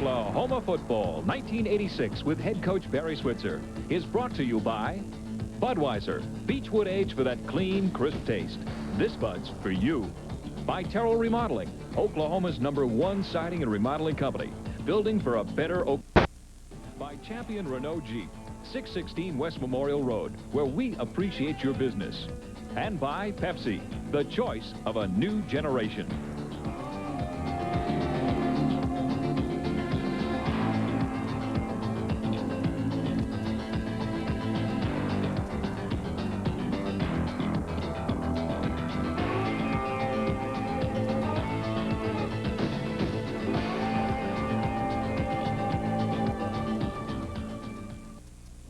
Oklahoma football 1986 with head coach Barry Switzer is brought to you by Budweiser, Beechwood Age for that clean, crisp taste. This Bud's for you. By Terrell Remodeling, Oklahoma's #1 siding and remodeling company, building for a better Oklahoma. By Champion Renault Jeep, 616 West Memorial Road, where we appreciate your business. And by Pepsi, the choice of a new generation.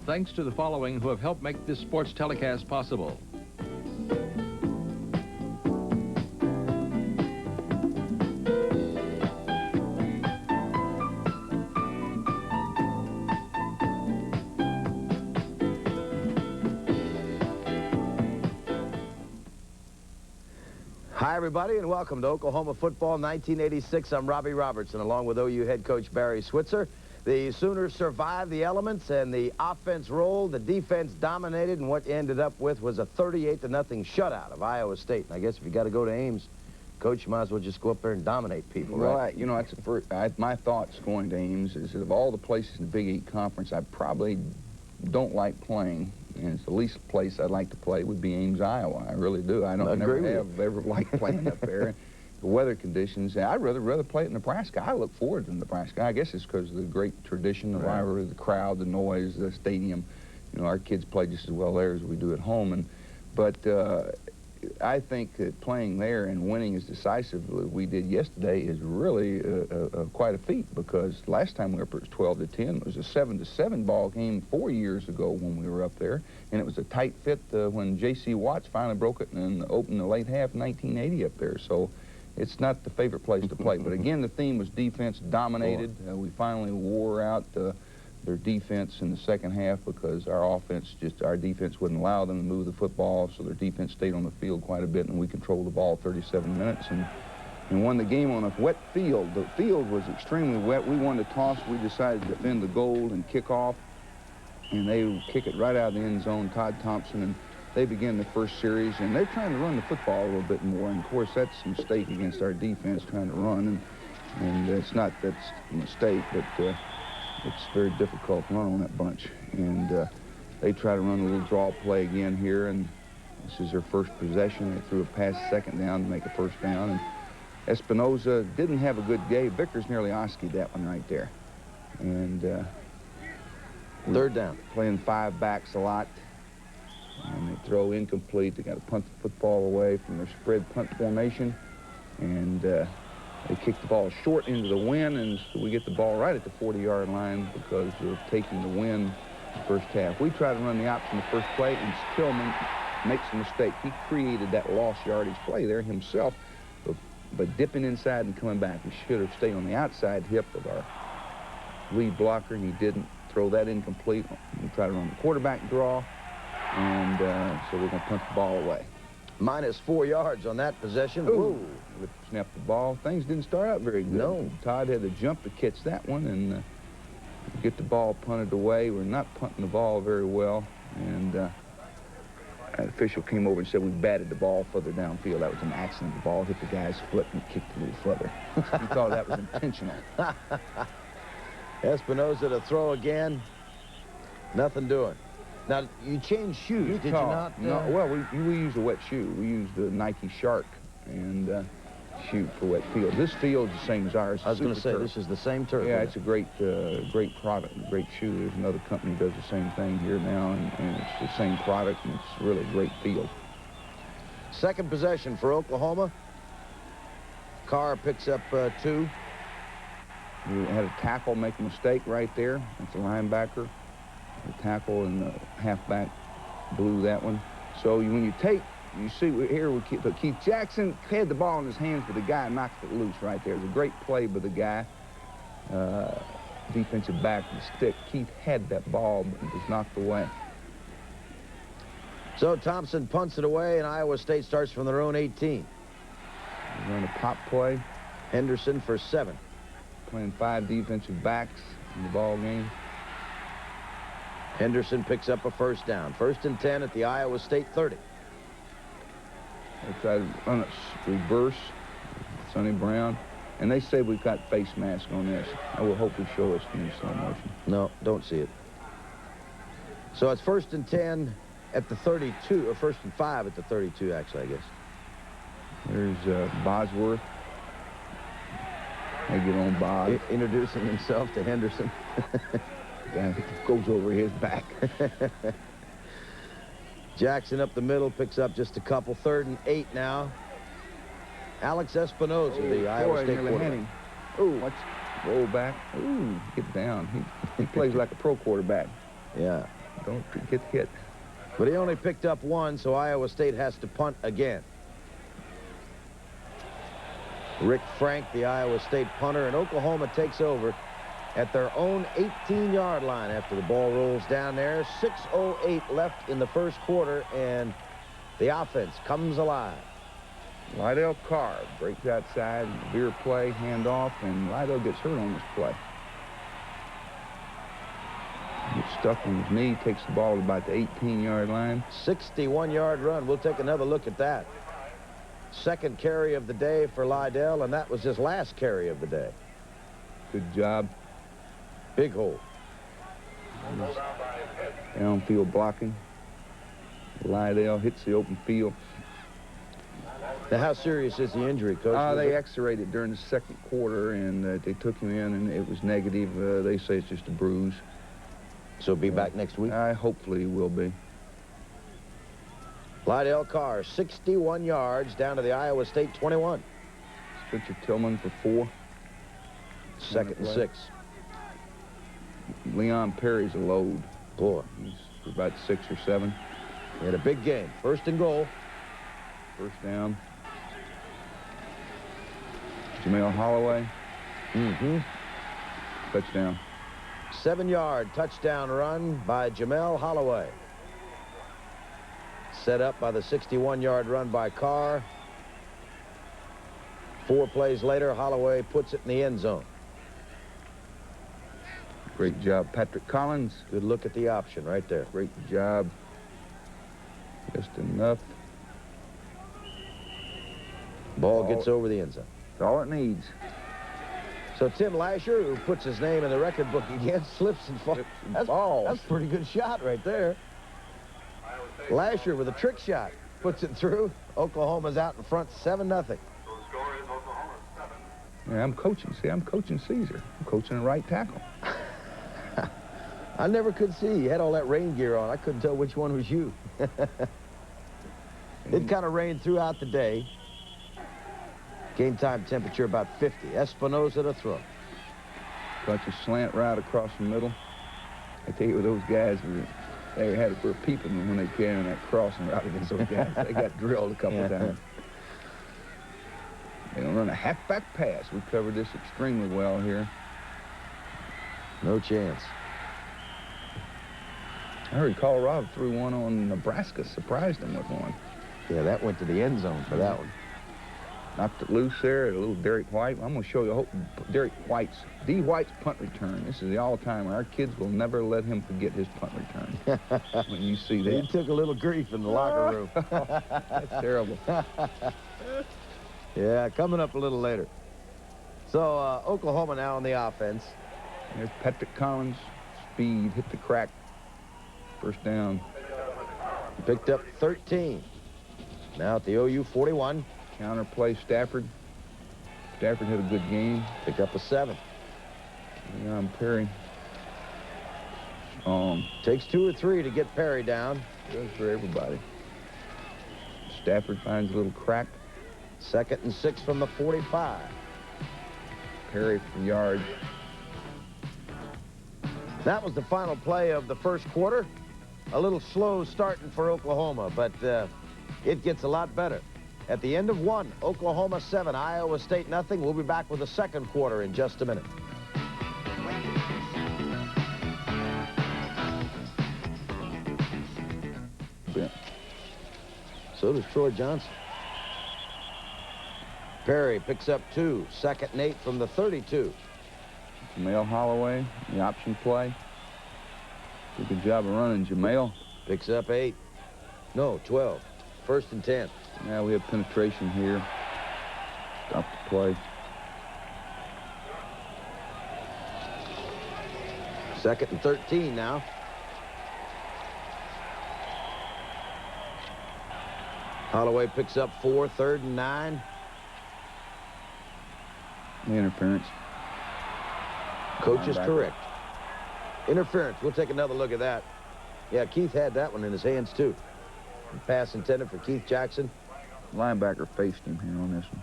Thanks to the following who have helped make this sports telecast possible. Hi, everybody, and welcome to Oklahoma Football 1986. I'm Robbie Robertson, along with OU head coach Barry Switzer. The Sooners survived the elements, and the offense rolled. The defense dominated, and what you ended up with was a 38-0 shutout of Iowa State. And I guess if you got to go to Ames, Coach, you might as well just go up there and dominate people, right? Well, you know, that's the first, my thoughts going to Ames is that of all the places in the Big East Conference, I probably don't like playing, and it's the least place I'd like to play would be Ames, Iowa. I really do. I don't never have ever liked playing up there. The weather conditions, I'd rather play at Nebraska. I look forward to Nebraska. I guess it's because of the great tradition, the rivalry, the crowd, the noise, the stadium. You know, our kids play just as well there as we do at home. But I think that playing there and winning as decisively as we did yesterday is really quite a feat, because last time we were up, it was 12-10. It was a 7-7 ball game 4 years ago when we were up there, and it was a tight fit when J.C. Watts finally broke it and opened the late half 1980 up there. So it's not the favorite place to play. But again, the theme was defense dominated. We finally wore out their defense in the second half because our defense wouldn't allow them to move the football, so their defense stayed on the field quite a bit, and we controlled the ball 37 minutes and won the game on a wet field. The field was extremely wet. We won the toss. We decided to defend the goal and kick off, and they would kick it right out of the end zone. Todd Thompson, and they begin the first series, and they're trying to run the football a little bit more. And, of course, that's a mistake against our defense, trying to run. And it's not that's a mistake, but it's very difficult to run on that bunch. And they try to run a little draw play again here, and this is their first possession. They threw a pass second down to make a first down. And Espinoza didn't have a good day. Vickers nearly Oskied that one right there. And third down. Playing five backs a lot. And they throw incomplete. They got to punt the football away from their spread punt formation. And they kick the ball short into the wind, and so we get the ball right at the 40-yard line because of taking the wind the first half. We try to run the option the first play, and Stillman makes a mistake. He created that lost yardage play there himself, but dipping inside and coming back. He should have stayed on the outside hip of our lead blocker, and he didn't. Throw that incomplete. We try to run the quarterback draw. And so we're going to punt the ball away. Minus 4 yards on that possession. Ooh. We snapped the ball. Things didn't start out very good. No. Todd had to jump to catch that one and get the ball punted away. We're not punting the ball very well. And an official came over and said we batted the ball further downfield. That was an accident. The ball hit the guy's foot and kicked a little further. He thought that was intentional. Espinoza to throw again. Nothing doing. Now, you changed shoes, did you not? No, well, we used a wet shoe. We used the Nike Shark and shoe for wet field. This field's the same as ours. I was going to say, this is the same turf. Yeah, it's a great product, a great shoe. There's another company that does the same thing here now, and it's the same product, and it's really a great field. Second possession for Oklahoma. Carr picks up 2. We had a tackle make a mistake right there. That's a linebacker. The tackle and the halfback blew that one. So when you see here, Keith Jackson had the ball in his hands, but the guy knocked it loose right there. It was a great play by the guy, defensive back with the stick. Keith had that ball, but it was knocked away. So Thompson punts it away, and Iowa State starts from their own 18. We're going to pop play. Henderson for 7. playing 5 defensive backs in the ball game. Henderson picks up a first down. 1st and 10 at the Iowa State 30. They try to run a reverse, Sonny Brown. And they say we've got face mask on this. I will hope we show us in slow motion. No, don't see it. So it's 1st and 10 at the 32, or 1st and 5 at the 32, actually, I guess. There's Bosworth. They get on Bob. Introducing himself to Henderson. Yeah, goes over his back. Jackson up the middle, picks up just a couple. 3rd and 8 now. Alex Espinosa, the Iowa State quarterback. Ooh, watch, roll back. Ooh, get down. He plays like a pro quarterback. Yeah. Don't get hit. But he only picked up 1, so Iowa State has to punt again. Rick Frank, the Iowa State punter, and Oklahoma takes over at their own 18-yard line after the ball rolls down there. 6:08 left in the first quarter, and the offense comes alive. Lydell Carr breaks outside, veer play, handoff, and Lydell gets hurt on this play. Gets stuck on his knee, takes the ball to about the 18-yard line. 61-yard run. We'll take another look at that. 2nd carry of the day for Lydell, and that was his last carry of the day. Good job. Big hole. Downfield blocking. Lydell hits the open field. Now, how serious is the injury, Coach? They x-rayed it during the 2nd quarter, and they took him in, and it was negative. They say it's just a bruise. So be back next week? Hopefully he will be. Lydell Carr, 61 yards down to the Iowa State 21. Spencer Tillman for 4. 2nd and 6. Leon Perry's a load. Boy. He's for about 6 or 7. He had a big game. 1st and goal. First down. Jamel Holloway. Touchdown. 7-yard touchdown run by Jamel Holloway. Set up by the 61-yard run by Carr. 4 plays later, Holloway puts it in the end zone. Great job, Patrick Collins. Good look at the option right there. Great job. Just enough. Ball gets over the end zone. That's all it needs. So Tim Lasher, who puts his name in the record book again, slips and falls. That's a pretty good shot right there. Lasher with a trick shot. Puts it through. Oklahoma's out in front 7-0. Yeah, I'm coaching. See, I'm coaching Caesar. I'm coaching a right tackle. I never could see. You had all that rain gear on. I couldn't tell which one was you. It kind of rained throughout the day. Game time temperature about 50. Espinosa to throw. Bunch of slant route across the middle. I tell you, those guys, they had it for peeping when they came in that crossing route against those guys. They got drilled a couple times. They're going to run a halfback pass. We covered this extremely well here. No chance. I heard Colorado threw one on Nebraska. Surprised them with one. Yeah, that went to the end zone for that one. Knocked it loose there. A little Derek White. I'm going to show you Derek White's, D. White's punt return. This is the all-timer. Our kids will never let him forget his punt return. When you see that. He took a little grief in the locker room. That's terrible. Yeah, coming up a little later. So Oklahoma now on the offense. There's Patrick Collins. Speed. Hit the crack. First down. Picked up 13. Now at the OU 41. Counter play, Stafford. Stafford had a good game. Picked up a 7. Leon Perry. Takes 2 or 3 to get Perry down. Goes for everybody. Stafford finds a little crack. 2nd and 6 from the 45. Perry for yard. That was the final play of the first quarter. A little slow starting for Oklahoma, but it gets a lot better. At the end of 1, Oklahoma 7, Iowa State nothing. We'll be back with the second quarter in just a minute. Yeah. So does Troy Johnson. Perry picks up 2. 2nd and 8 from the 32. Jamel Holloway, the option play. Did a good job of running. Jamel picks up 8. No, 12. 1st and 10. Now we have penetration here. Stop the play. 2nd and 13 now. Holloway picks up 4, 3rd and 9. The interference. Coach is correct. Interference. We'll take another look at that. Yeah, Keith had that one in his hands, too. Pass intended for Keith Jackson. Linebacker faced him here on this one.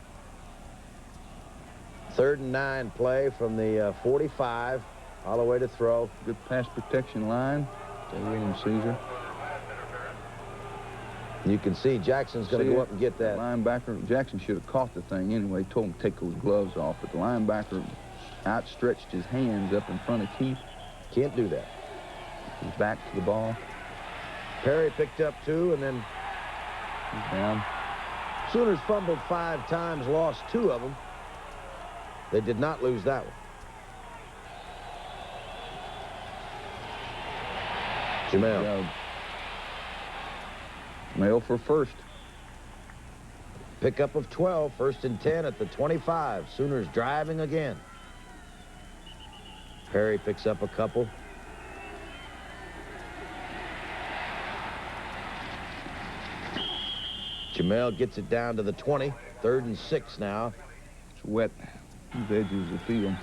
3rd and 9 play from the 45. Holloway to throw. Good pass protection line. William Caesar. You can see Jackson's going to go up and get that. Linebacker, Jackson should have caught the thing anyway. Told him to take those gloves off, but the linebacker outstretched his hands up in front of Keith. Can't do that. He's back to the ball. Perry picked up 2, and then he's down. Sooners fumbled 5 times, lost 2 of them. They did not lose that one. Jamel. Jamel for first. Pickup of 12, 1st and 10 at the 25. Sooners driving again. Perry picks up a couple. Jamel gets it down to the 20. 3rd and 6 now. It's wet. These edges of the field.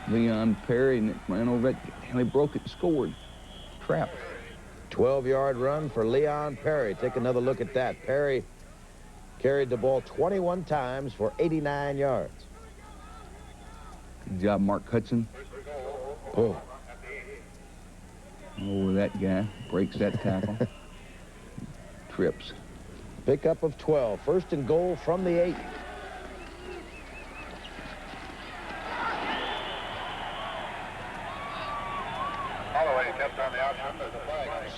Leon Perry ran over it. And they broke it and scored. Trap. 12-yard run for Leon Perry. Take another look at that. Perry carried the ball 21 times for 89 yards. Good job, Mark Hudson. Oh. Over that guy. Breaks that tackle. Trips. Pickup of 12. 1st and goal from the 8.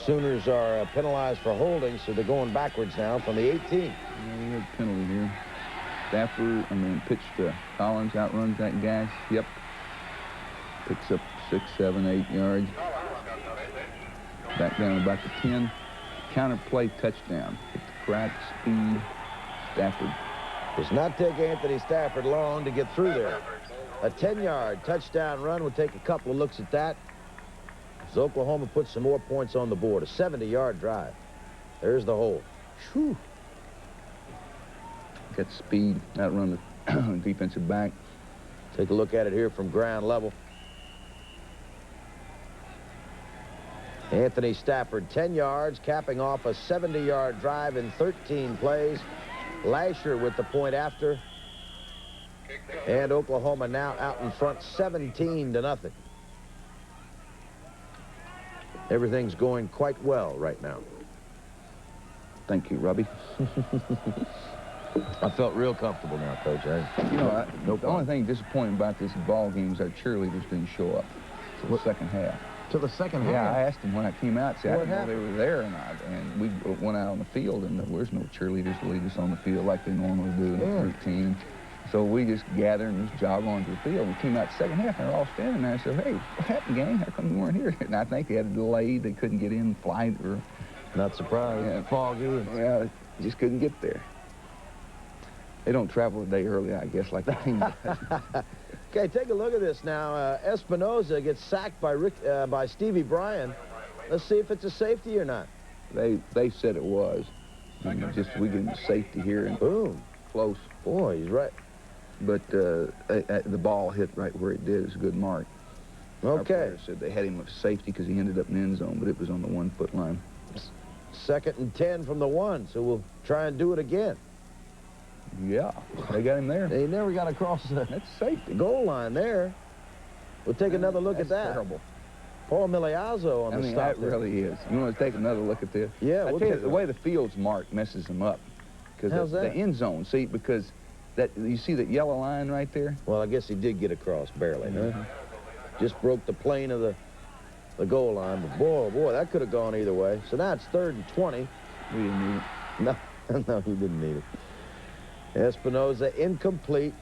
Sooners are penalized for holding, so they're going backwards now from the 18. Yeah, we have a penalty here. Stafford, pitch to Collins, outruns that guy. Yep. Picks up 6, 7, 8 yards. Back down about the 10. Counter play touchdown. Hit the crack, speed. Stafford. Does not take Anthony Stafford long to get through there. A 10-yard touchdown run. We'll take a couple of looks at that. As Oklahoma puts some more points on the board. A 70-yard drive. There's the hole. Whew. Got speed. Outrun the defensive back. Take a look at it here from ground level. Anthony Stafford, 10 yards, capping off a 70-yard drive in 13 plays. Lasher with the point after. And Oklahoma now out in front 17-0. Everything's going quite well right now. Thank you, Robbie. I felt real comfortable now, Coach. The only thing disappointing about this ball game is our cheerleaders didn't show up for the second half. To the second half? Yeah, I asked them when I came out. I didn't know they were there or not. And we went out on the field, and there was no cheerleaders to lead us on the field like they normally do in the 13. So we just gathered and just jogged onto the field. We came out the second half, and they're all standing there. I said, hey, what happened, gang? How come you weren't here? And I think they had a delay. They couldn't get in flight or... Not surprised. Yeah, foggy. Yeah, just couldn't get there. They don't travel a day early, I guess, like the team does. Okay, take a look at this now. Espinoza gets sacked by Stevie Bryan. Let's see if it's a safety or not. They said it was. We get safety here and boom, close. Boy, he's right. But the ball hit right where it did. It's a good mark. Okay. Our player said they had him with safety because he ended up in the end zone, but it was on the 1-foot line. 2nd and 10 from the 1, so we'll try and do it again. Yeah, they got him there. They never got across the goal line there. We'll take another look at that. Terrible. Paul Miliazzo on the stop. That really is. You want to take another look at this? Yeah, we'll take the way the field's marked messes them up. Because the end zone, see, because you see that yellow line right there? Well, I guess he did get across barely, huh? Just broke the plane of the goal line. But boy, that could have gone either way. So now it's 3rd and 20. We didn't need it. No, he didn't need it. Espinoza incomplete.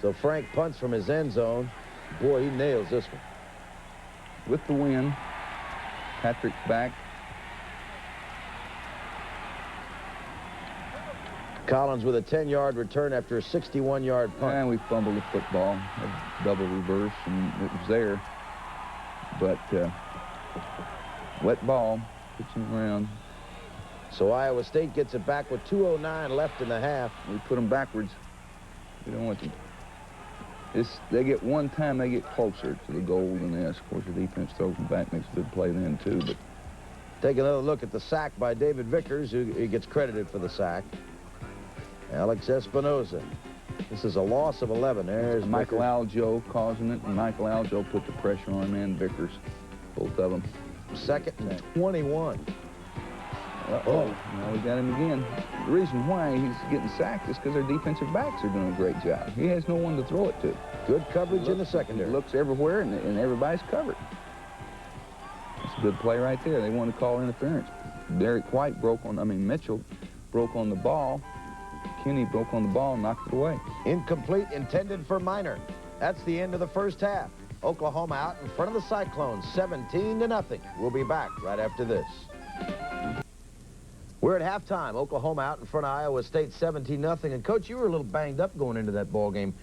So Frank punts from his end zone. Boy, he nails this one. With the win, Patrick's back. Collins with a 10-yard return after a 61-yard punt. And we fumbled the football. A double reverse, and it was there. But wet ball, pitching around. So Iowa State gets it back with 2:09 left in the half. We put them backwards. We don't want to. They get one time, they get closer to the goal than this. Of course, the defense throws them back, makes a good play then, too. But take another look at the sack by David Vickers, who gets credited for the sack. Alex Espinoza. This is a loss of 11. There's Michael Aljo causing it, and Michael Aljo put the pressure on him and Vickers, both of them. Second and 21. Uh-oh. Now we got him again. The reason why he's getting sacked is because their defensive backs are doing a great job. He has no one to throw it to. Good coverage in the secondary. He looks everywhere, and everybody's covered. That's a good play right there. They want to call interference. Derek White Mitchell broke on the ball. Kenny broke on the ball and knocked it away. Incomplete, intended for Minor. That's the end of the first half. Oklahoma out in front of the Cyclones, 17-0. We'll be back right after this. We're at halftime. Oklahoma out in front of Iowa State, 17-0. And, Coach, you were a little banged up going into that ball game.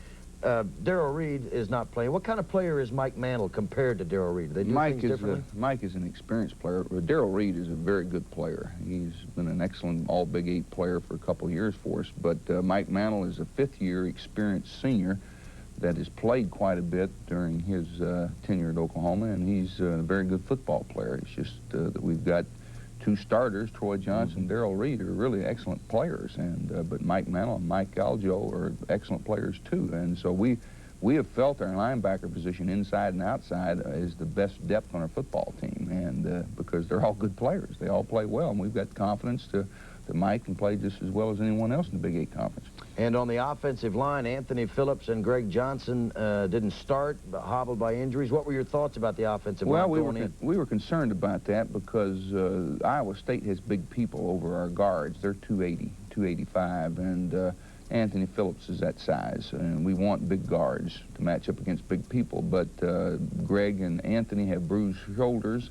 Darrell Reed is not playing. What kind of player is Mike Mantle compared to Darrell Reed? Do they do things differently? Mike is an experienced player. Darrell Reed is a very good player. He's been an excellent all-Big 8 player for a couple of years for us. But Mike Mantle is a fifth-year experienced senior that has played quite a bit during his tenure at Oklahoma, and he's a very good football player. It's just that we've got two starters, Troy Johnson and Darrell Reed, are really excellent players, and but Mike Mantle and Mike Aljo are excellent players too. And so we have felt our linebacker position inside and outside is the best depth on our football team, and because they're all good players, they all play well, and we've got confidence that Mike can play just as well as anyone else in the Big 8 Conference. And on the offensive line, Anthony Phillips and Greg Johnson didn't start, but hobbled by injuries. What were your thoughts about the offensive line going in? We were concerned about that because Iowa State has big people over our guards. They're 280, 285, and Anthony Phillips is that size. And we want big guards to match up against big people. But Greg and Anthony have bruised shoulders,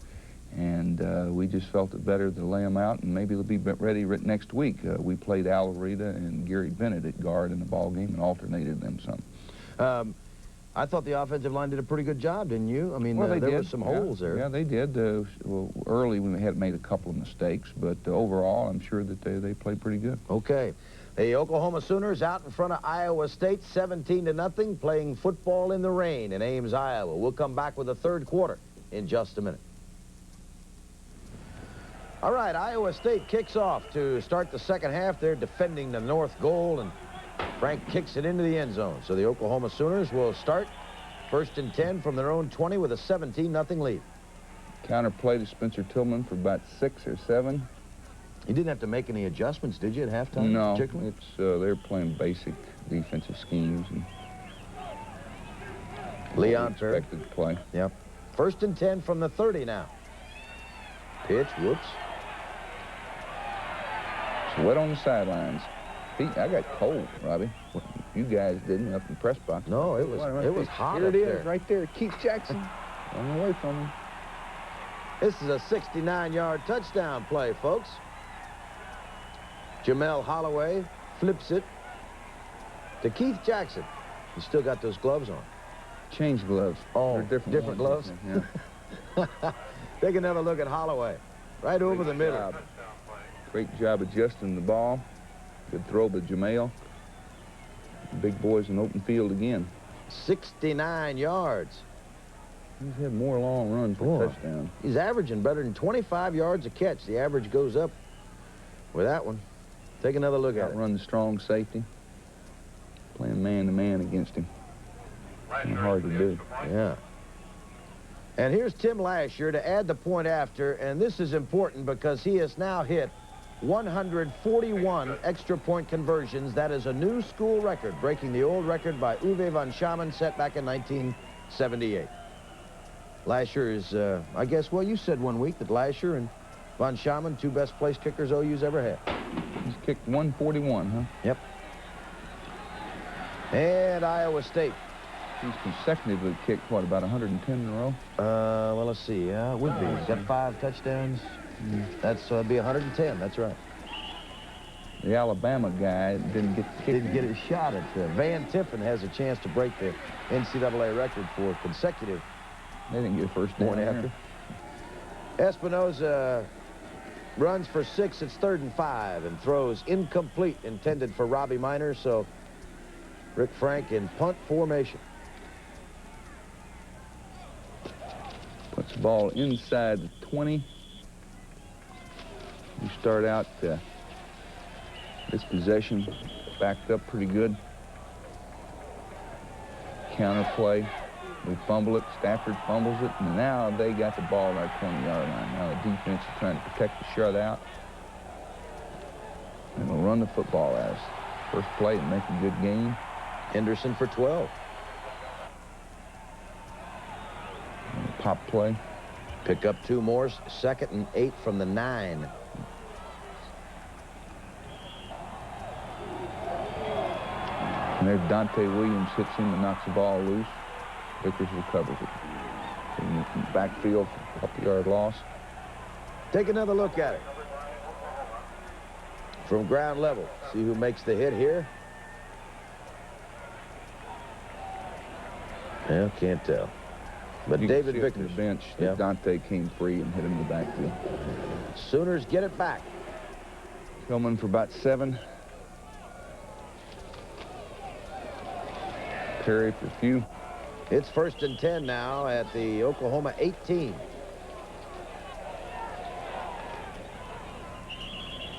and we just felt it better to lay them out, and maybe they'll be ready next week. We played Al Rita and Gary Bennett at guard in the ball game and alternated them some. I thought the offensive line did a pretty good job, didn't you? I mean, well, there were some holes there. Yeah, they did. Well, early we had made a couple of mistakes, but overall I'm sure that they played pretty good. Okay. The Oklahoma Sooners out in front of Iowa State, 17-0, playing football in the rain in Ames, Iowa. We'll come back with the third quarter in just a minute. All right, Iowa State kicks off to start the second half. They're defending the north goal, and Frank kicks it into the end zone. So the Oklahoma Sooners will start first and 10 from their own 20 with a 17-0 lead. Counter play to Spencer Tillman for about 6 or 7. You didn't have to make any adjustments, did you, at halftime? No, particularly? they're playing basic defensive schemes. And Leon Perry. Expected to play. Yep. First and 10 from the 30 now. Pitch, whoops. It's wet on the sidelines. I got cold, Robbie. You guys didn't up in the press box. No, it was hot Here up it is, there. right there. Keith Jackson running away from him. This is a 69-yard touchdown play, folks. Jamel Holloway flips it to Keith Jackson. He's still got those gloves on. Change gloves. Oh, they're different gloves? Yeah. Take another look at Holloway. Right over the middle. Great job adjusting the ball. Good throw by Jamel. Big boys in open field again. 69 yards. He's had more long runs for touchdown. He's averaging better than 25 yards a catch. The average goes up with that one. Take another look at it. Run the strong safety. Playing man-to-man against him. Hard to do. Yeah. And here's Tim Lasher to add the point after, and this is important because he has now hit 141 extra point conversions. That is a new school record, breaking the old record by Uwe van Schamen set back in 1978. Lasher is, I guess, well, you said one week that Lasher and van Schamen, two best place kickers OU's ever had. He's kicked 141, huh? Yep. And Iowa State. He's consecutively kicked, what, about 110 in a row? Well, let's see. Yeah, it would be. He's got 5 touchdowns. That'd be 110. That's right. The Alabama guy didn't get kicked. Didn't get his shot at Van Tiffin has a chance to break the NCAA record for consecutive. They didn't get a first down after. Espinoza runs for 6. It's 3rd and 5 and throws incomplete, intended for Robbie Minor. So Rick Frank in punt formation. Puts the ball inside the 20. We start out this possession backed up pretty good. Counter play. We fumble it. Stafford fumbles it. And now they got the ball at our 20-yard line. Now the defense is trying to protect the shutout. And they'll run the football at us. First play and make a good game. Henderson for 12. And pop play. Pick up 2 more. 2nd and 8 from the 9. And there's Dante Williams, hits him and knocks the ball loose. Vickers recovers it. In the backfield, a couple-yard loss. Take another look at it. From ground level. See who makes the hit here. Well, can't tell. But you David can see Vickers. from the bench that Dante came free and hit him in the backfield. Sooners get it back. Tillman for about 7. Perry for a few. It's 1st and 10 now at the Oklahoma 18.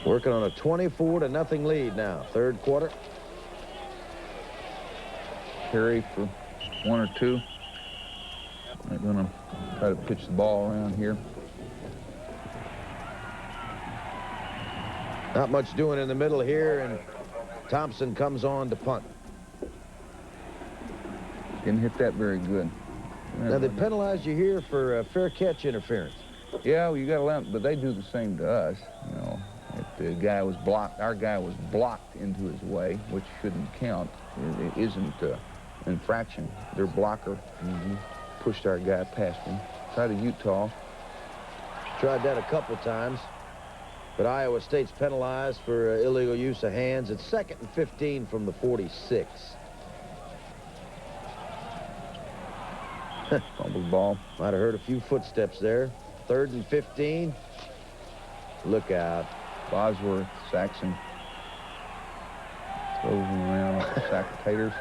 Working on a 24-0 lead now. 3rd quarter. Perry for 1 or 2. They're going to try to pitch the ball around here. Not much doing in the middle here, and Thompson comes on to punt. Didn't hit that very good. Now, they penalized you here for fair catch interference. Yeah, well, you got to let them, but they do the same to us. You know, if the guy was blocked, our guy was blocked into his way, which shouldn't count. It isn't infraction. Their blocker pushed our guy past him. Tried to Utah. Tried that a couple times. But Iowa State's penalized for illegal use of hands. It's 2nd and 15 from the 46. Fumbled ball. Might have heard a few footsteps there. 3rd and 15. Look out. Bosworth, Saxon. Throws him around like a sack of taters.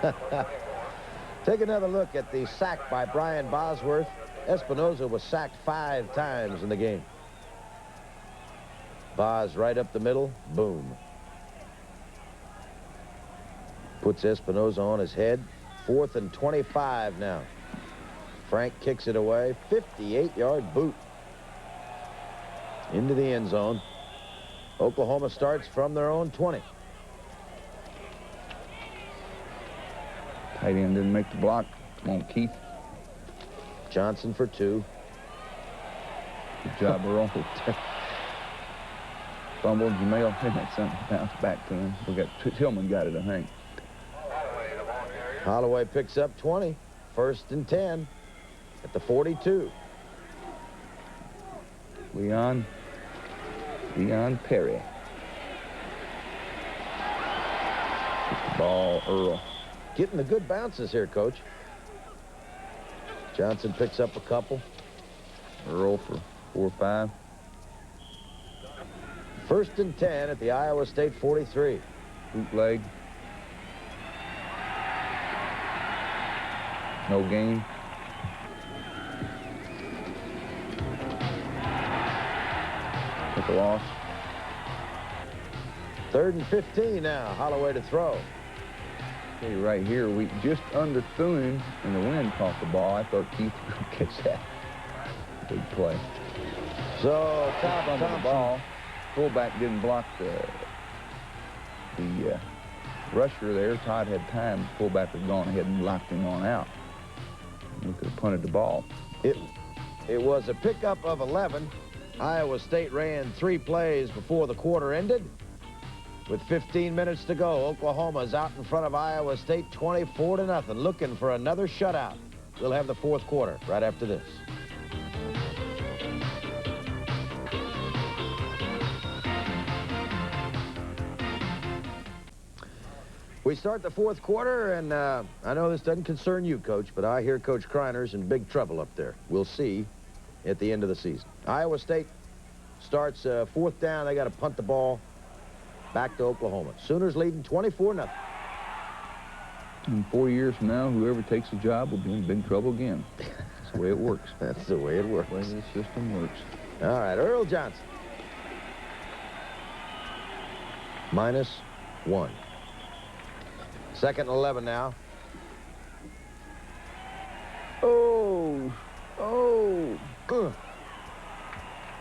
Take another look at the sack by Brian Bosworth. Espinoza was sacked 5 times in the game. Bos right up the middle. Boom. Puts Espinoza on his head. 4th and 25 now. Frank kicks it away. 58-yard boot. Into the end zone. Oklahoma starts from their own 20. Tight end didn't make the block. Come on, Keith. Johnson for 2. Good job, Earl. Fumble, Jamel. That's something. Bounce back to him. We got Tillman got it, I think. Holloway picks up 20. 1st and 10 at the 42. Leon Perry. Get the ball, Earl. Getting the good bounces here, Coach. Johnson picks up a couple. Earl for 4 or 5. 1st and 10 at the Iowa State 43. Bootleg. No gain. Took a loss. 3rd and 15 now. Holloway to throw. Okay, right here, we just underthrew him, and the wind caught the ball. I thought Keith was going to catch that. Big play. So, Thompson the ball. Fullback didn't block the rusher there. Todd had time. Fullback was gone ahead and locked him on out. We could have punted the ball. It was a pickup of 11. Iowa State ran 3 plays before the quarter ended. With 15 minutes to go, Oklahoma's out in front of Iowa State 24-0, looking for another shutout. We'll have the fourth quarter right after this. We start the fourth quarter, and I know this doesn't concern you, Coach, but I hear Coach Kreiner's in big trouble up there. We'll see at the end of the season. Iowa State starts fourth down. They got to punt the ball back to Oklahoma. Sooners leading 24-0. In 4 years from now, whoever takes the job will be in big trouble again. That's the way it works. That's the way it works. That's the way the system works. All right, Earl Johnson. -1. Second and 11 now. Oh.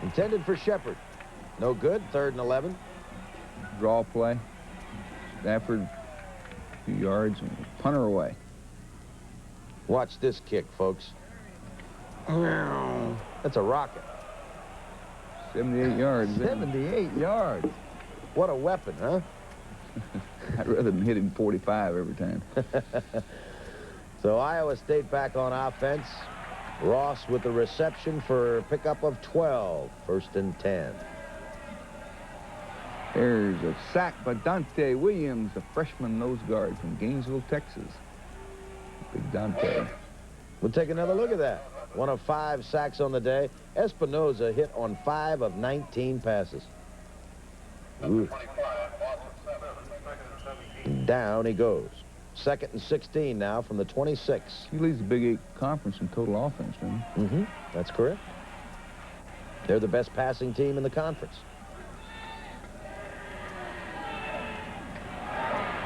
Intended for Shepard. No good. Third and 11. Draw play. Stafford, a few yards, and punter away. Watch this kick, folks. That's a rocket. 78 yards. 78 yards. What a weapon, huh? I'd rather than hit him 45 every time. So Iowa State back on offense. Ross with the reception for a pickup of 12. First and 10. There's a sack by Dante Williams, a freshman nose guard from Gainesville, Texas. Big Dante. We'll take another look at that. One of 5 sacks on the day. Espinoza hit on 5 of 19 passes. Ooh. Down he goes. Second and 16 now from the 26. He leads the Big 8 conference in total offense, doesn't he? That's correct. They're the best passing team in the conference.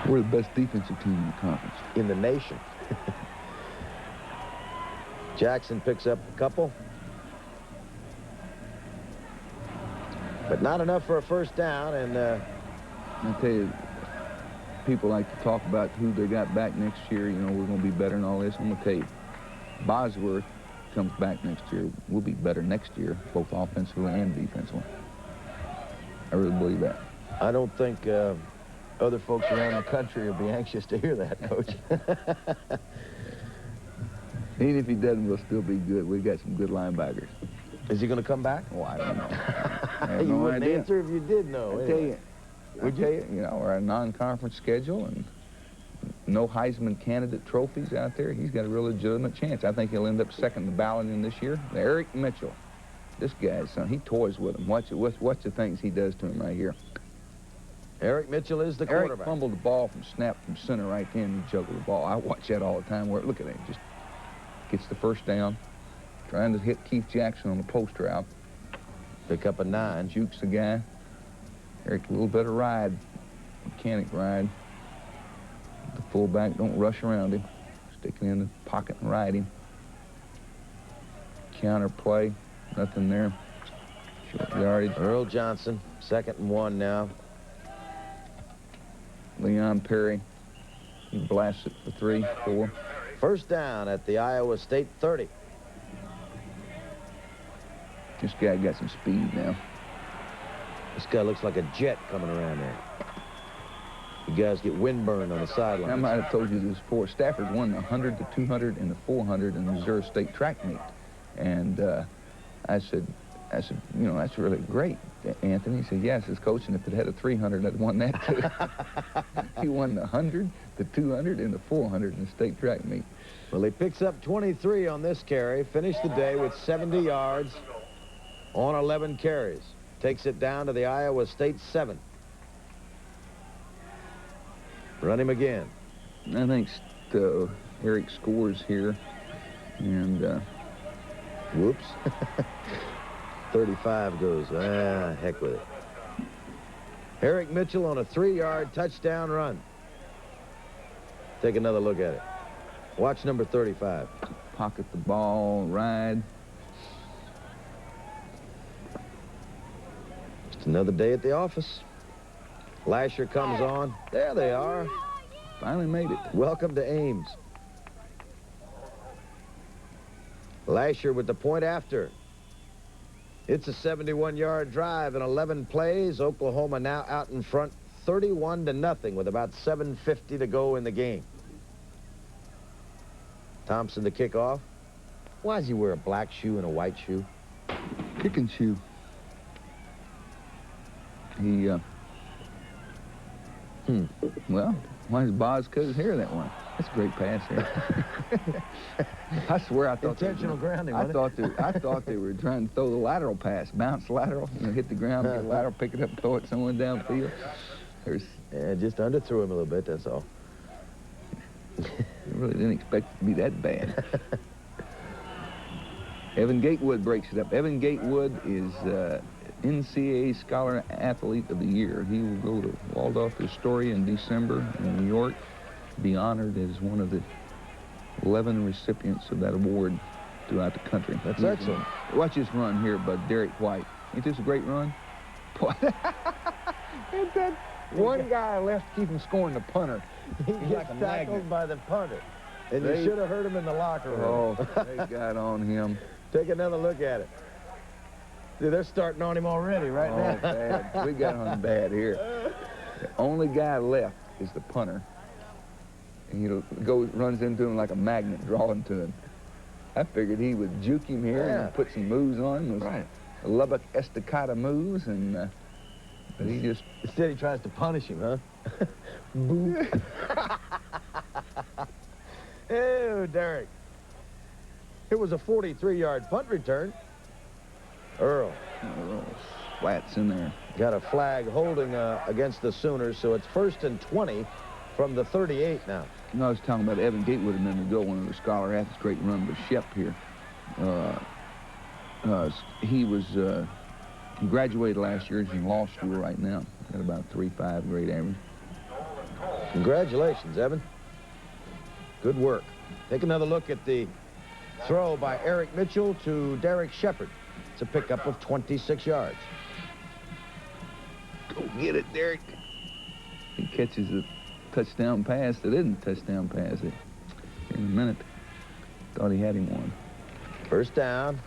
We're the best defensive team in the conference. In the nation. Jackson picks up a couple. But not enough for a first down, and I tell you, people like to talk about who they got back next year. You know, we're going to be better and all this. I'm going to tell you, Bosworth comes back next year. We'll be better next year, both offensively and defensively. I really believe that. I don't think other folks around the country will be anxious to hear that, Coach. Even if he doesn't, we'll still be good. We got some good linebackers. Is he going to come back? Oh, I don't know. I have You no wouldn't idea. answer if you did know. I tell you, you know, we're a non-conference schedule and no Heisman candidate trophies out there. He's got a real legitimate chance. I think he'll end up second in the ballot in this year. Eric Mitchell, this guy's son, he toys with him. Watch the things he does to him right here. Eric Mitchell is the quarterback. Eric fumbled the ball from snap from center right then and juggled the ball. I watch that all the time. Where look at him, just gets the first down, trying to hit Keith Jackson on the post route. Pick up a 9. Jukes the guy. Eric, a little better ride, mechanic ride. The fullback don't rush around him. Stick it in the pocket and ride him. Counter play, nothing there. Short yardage. Earl Johnson, second and 1 now. Leon Perry, he blasts it for 3, 4. First down at the Iowa State 30. This guy got some speed now. This guy looks like a jet coming around there. You guys get windburn on the sideline. I might have told you this before. Stafford won the 100, the 200, and the 400 in the Missouri State track meet. And I said, you know, that's really great, Anthony. He said, yes, as coach, and if it had a 300, I'd won that too. He won the 100, the 200, and the 400 in the state track meet. Well, he picks up 23 on this carry. Finished the day with 70 yards on 11 carries. Takes it down to the Iowa State 7. Run him again. I think Eric scores here, and whoops. 35 goes. Heck with it. Eric Mitchell on a 3-yard touchdown run. Take another look at it. Watch number 35. Pocket the ball, ride. Just another day at the office. Lasher comes on. There they are. Finally made it. Welcome to Ames. Lasher with the point after. It's a 71-yard drive in 11 plays. Oklahoma now out in front 31-0 with about 7:50 to go in the game. Thompson to kick off. Why does he wear a black shoe and a white shoe? Kicking shoe. He, well, why does Boz cut his hair that way? That's a great pass here. I swear I thought intentional grounding. I thought they were trying to throw the lateral pass, bounce lateral, hit the ground, get lateral, pick it up, throw it somewhere downfield. Yeah, just underthrew him a little bit. That's all. I really didn't expect it to be that bad. Evan Gatewood breaks it up. Evan Gatewood is NCAA Scholar Athlete of the Year. He will go to Waldorf Astoria in December in New York, be honored as one of the 11 recipients of that award throughout the country. That's excellent. Watch this run here by Derek White. Ain't this a great run? Ain't that one guy left to keep him scoring the punter? He gets tackled by the punter. And you should have heard him in the locker room. Oh, they got on him. Take another look at it. See, they're starting on him already right now. Bad. We got on him bad here. The only guy left is the punter. And he runs into him like a magnet, drawing to him. I figured he would juke him here and put some moves on him. Right. Lubbock Estacada moves, and but he just... Instead, he tries to punish him, huh? Boo. Ew, Derek. It was a 43-yard punt return. Earl. Flats in there. Got a flag holding against the Sooners, so it's 1st and 20 from the 38 now. You know, I was talking about Evan Gatewood a minute ago, one of the Scholar athletes, great run by Shep here. He graduated last year. He's in law school right now. Got about 3.5 grade average. Congratulations, Evan. Good work. Take another look at the throw by Eric Mitchell to Derek Shepard. It's a pickup of 26 yards. Go get it, Derek. He catches a touchdown pass that isn't a touchdown pass. In a minute, thought he had him one. First down.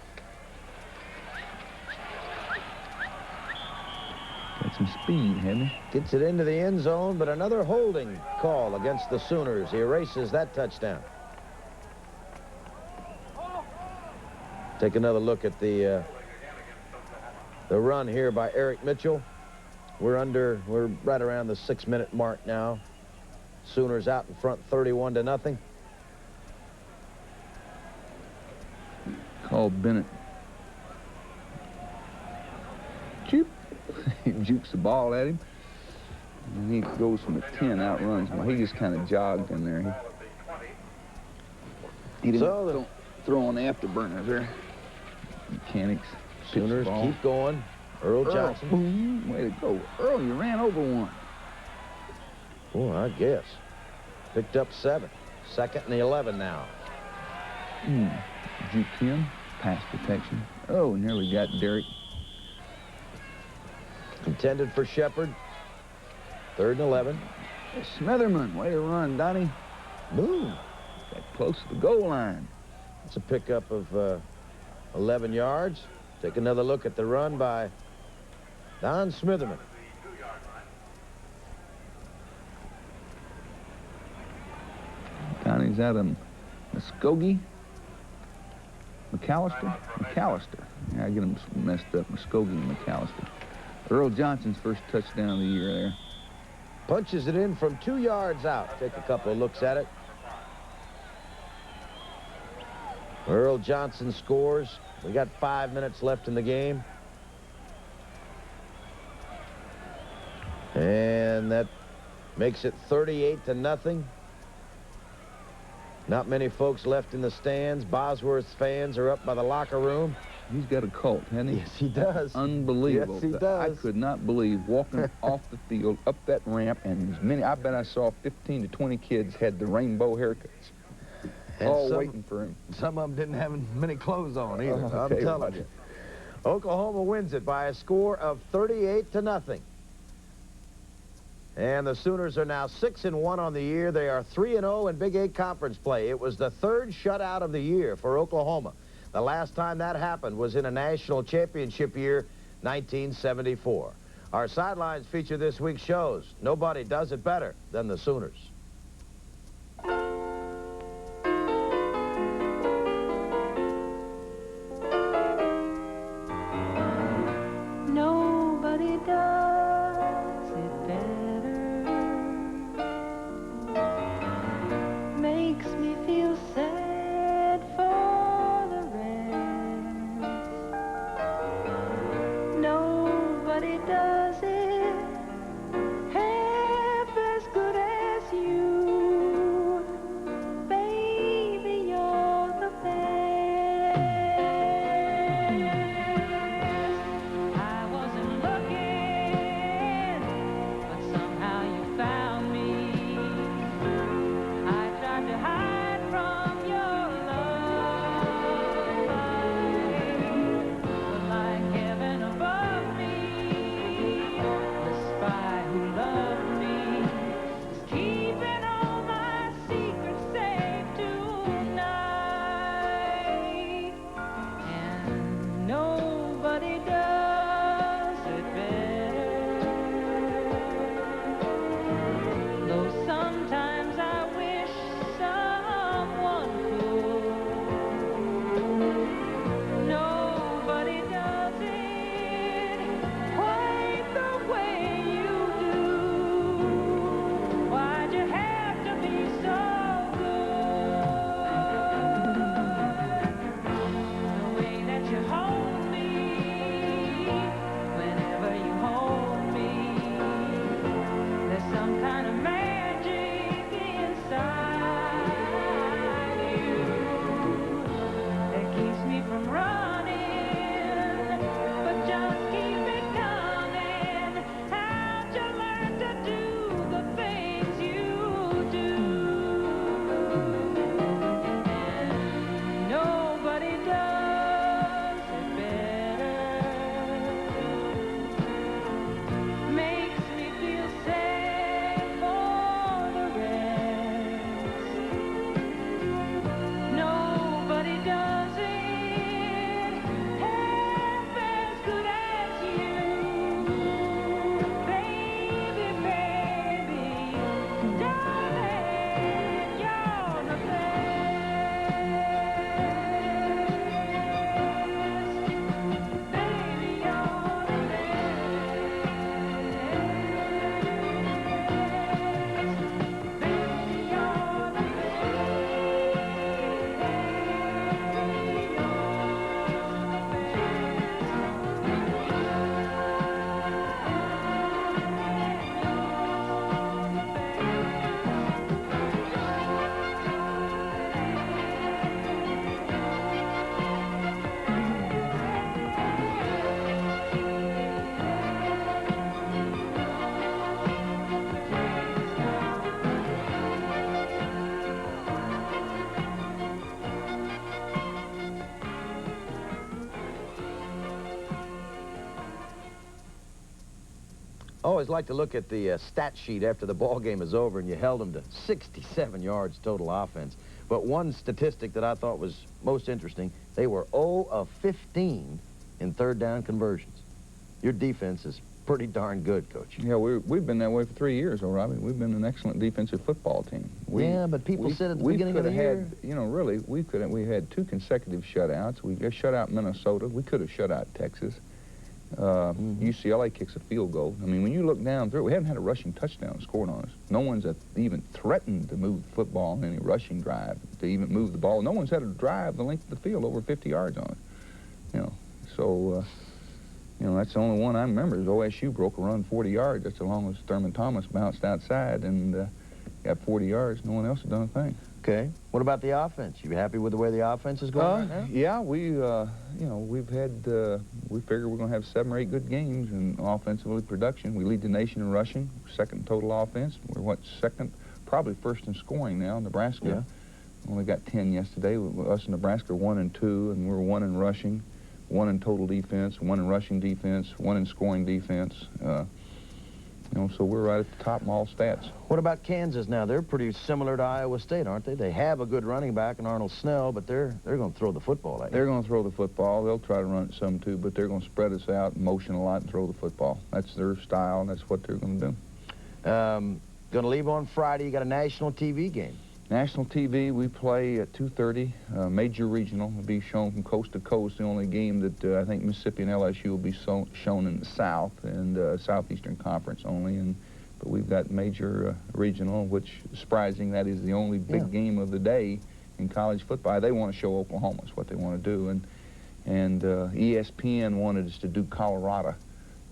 Got some speed, hasn't he? Gets it into the end zone, but another holding call against the Sooners. He erases that touchdown. Take another look at the run here by Eric Mitchell. We're right around the 6-minute mark now. Sooners out in front 31-0. Call Bennett. Juke. He jukes the ball at him. And he goes from the 10, outruns him. He just kind of jogged in there. He didn't throw on the afterburner there. Mechanics. Sooners keep going. Earl Johnson. Boom. Way to go. Earl, you ran over one. Oh, I guess. Picked up 7. 2nd and 11 now. Juke him. Pass protection. Oh, nearly got Derek. Intended for Shepard. 3rd and 11. Smitherman. Way to run, Donnie. Boom. Got close to the goal line. It's a pickup of 11 yards. Take another look at the run by Don Smitherman. Donnie's out of Muskogee. McAllister? McAllister. Yeah, I get them messed up. Muskogee and McAllister. Earl Johnson's first touchdown of the year there. Punches it in from 2 yards out. Take a couple of looks at it. Earl Johnson scores. We got 5 minutes left in the game. And that makes it 38-0. Not many folks left in the stands. Bosworth's fans are up by the locker room. He's got a cult, hasn't he? Yes, he does. Unbelievable. Yes, he does. I could not believe walking off the field, up that ramp, and as many, I bet I saw 15 to 20 kids had the rainbow haircuts. And all waiting for him. Some of them didn't have many clothes on either. Oh, I'm telling you. Oklahoma wins it by a score of 38-0. And the Sooners are now 6-1 on the year. They are 3-0 in Big 8 conference play. It was the 3rd shutout of the year for Oklahoma. The last time that happened was in a national championship year, 1974. Our sidelines feature this week's shows. Nobody does it better than the Sooners. Nobody does it better. Makes me feel sad for the rest. Nobody does it half as good as you. Baby, you're the best. I wasn't looking, but somehow you found me. I tried to hide from your love, but like heaven above me, the spy who loved me is keeping all my secrets safe tonight. And nobody does it better. Though sometimes I wish someone could. Nobody does it quite the way you do. Why'd you have to be so good? The way that you hold me, whenever you hold me, there's some kind of magic inside you that keeps me from running, but just keep it coming. How'd you learn to do the things you do? And nobody does it better. Makes me feel sad for the rest. Nobody does it half as good as you. Baby, baby, darling, you're the best. Baby, you're the best. Baby, you're the I always like to look at the stat sheet after the ball game is over and you held them to 67 yards total offense. But one statistic that I thought was most interesting, they were 0 of 15 in third down conversions. Your defense is pretty darn good, Coach. Yeah, we've been that way for 3 years, though, Robbie. We've been an excellent defensive football team. Yeah, but people said at the beginning of the year... You know, really, we had 2 consecutive shutouts. We shut out Minnesota. We could have shut out Texas. UCLA kicks a field goal. I mean, when you look down through it, we haven't had a rushing touchdown scored on us. No one's even threatened to move the football in any rushing drive, to even move the ball. No one's had a drive the length of the field over 50 yards on it. You know, so, you know, that's the only one I remember is OSU broke a run 40 yards. That's as long as Thurman Thomas bounced outside and got 40 yards. No one else has done a thing. Okay. What about the offense? You happy with the way the offense is going right now? Yeah, you know, we've had, we figure we're going to have 7 or 8 good games in offensively production. We lead the nation in rushing, second total offense. We're, what, second, probably first in scoring now. Nebraska only got 10 yesterday. Us and Nebraska are 1 and 2, and we're 1 in rushing, 1 in total defense, 1 in rushing defense, 1 in scoring defense. You know, so we're right at the top in all stats. What about Kansas now? They're pretty similar to Iowa State, aren't they? They have a good running back in Arnold Snell, but they're going to throw the football at you. They're going to throw the football. They'll try to run it some too, but they're going to spread us out, motion a lot, and throw the football. That's their style, and that's what they're going to do. Going to leave on Friday. You got a national TV game. National TV, we play at 2:30, major regional. Will be shown from coast to coast. The only game that I think Mississippi and LSU will be shown in the South and Southeastern Conference only. But we've got major regional, which is surprising. That is the only big game of the day in college football. They want to show Oklahoma is what they want to do. And ESPN wanted us to do Colorado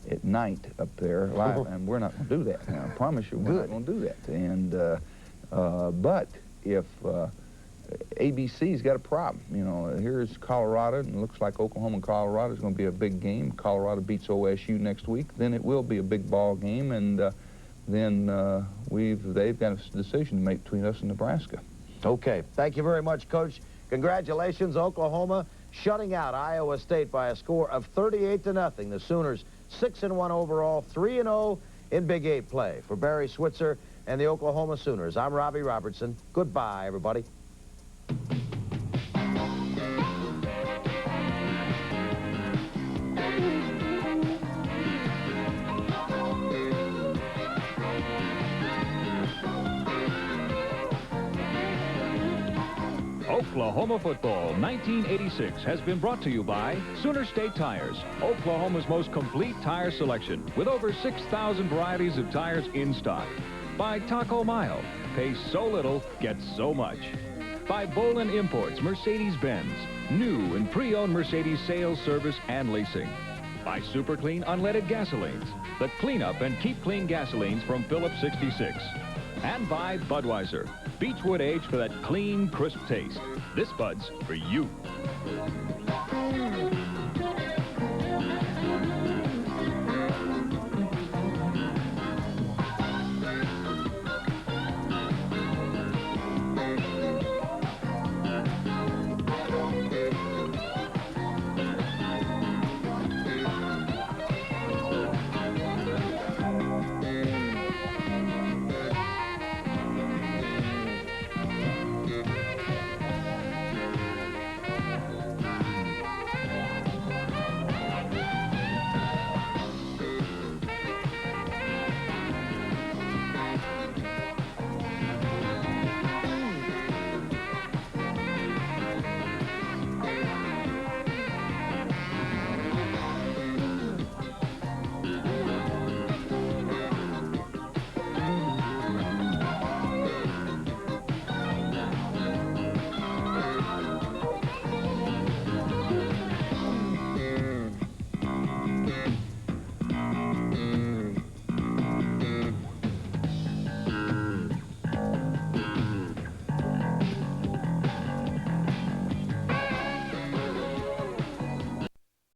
at night up there live, and we're not going to do that. Now, I promise you, we're not going to do that. And but if ABC's got a problem, you know, here's Colorado, and it looks like Oklahoma and Colorado is going to be a big game. Colorado beats OSU next week, then it will be a big ball game, and then they've got a decision to make between us and Nebraska. Okay, thank you very much, Coach. Congratulations, Oklahoma shutting out Iowa State by a score of 38-0. The Sooners 6-1 overall, 3-0 in Big 8 play. For Barry Switzer and the Oklahoma Sooners, I'm Robbie Robertson. Goodbye, everybody. Oklahoma football 1986 has been brought to you by Sooner State Tires, Oklahoma's most complete tire selection with over 6,000 varieties of tires in stock. By Taco Mile, pay so little, get so much. By Bolin Imports, Mercedes-Benz, new and pre-owned Mercedes sales, service, and leasing. By Super Clean Unleaded Gasolines, the clean up and keep clean gasolines from Phillips 66. And by Budweiser, Beechwood Age for that clean, crisp taste. This Bud's for you.